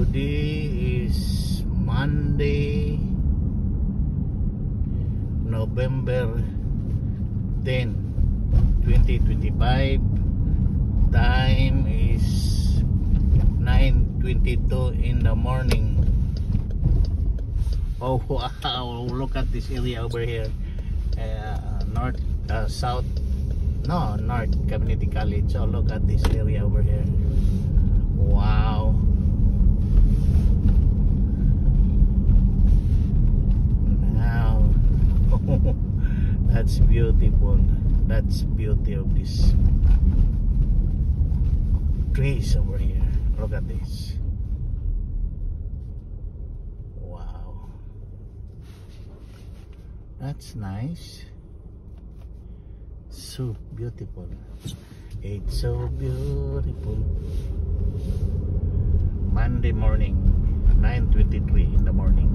Today is Monday, November 10, 2025. Time is 9:22 in the morning. Oh wow, look at this area over here. North Community College. So look at this area over here. Wow. Now that's beautiful. That's beauty of this trees over here. Look at this. Wow. That's nice. So beautiful. It's so beautiful. Monday morning, 9:23 in the morning.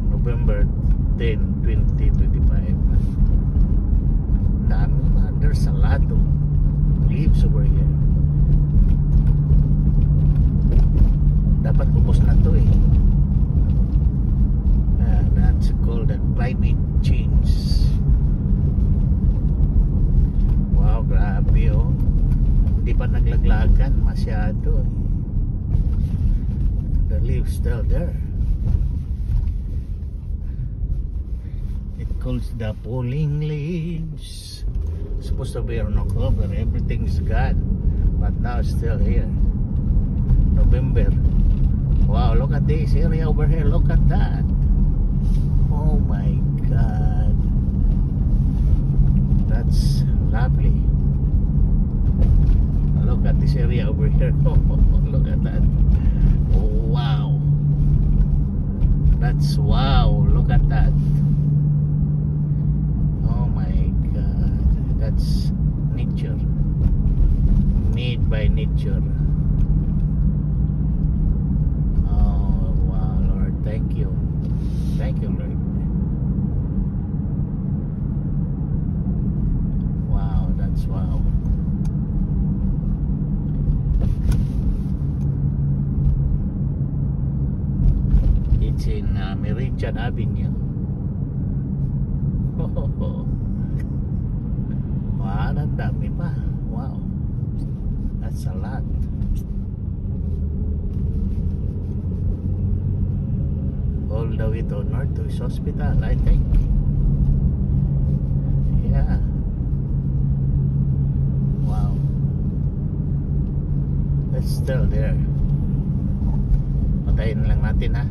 November 10, 2025. There's a lot of leaves over here. Dapat ubos na to eh. That's called a climate change. Wow, grabe oh. Hindi pa naglaglagan masyado eh. The leaves still there. It calls the falling leaves. Supposed to be on October, everything's gone, but now it's still here. November. Wow, look at this area over here. Look at that. Oh my God, that's lovely. Look at this area over here. Look at that. Oh, wow, that's wow. Look at that. Oh my God, that's nature, made by nature. Oh wow, Lord, thank you, Lord. Wow, that's wow. It's in Meridian Avenue. Wow, ang dami pa. Wow, that's a lot. All the way to Northwest Hospital, I think. Yeah. Wow. It's still there. Patayin lang natin ha.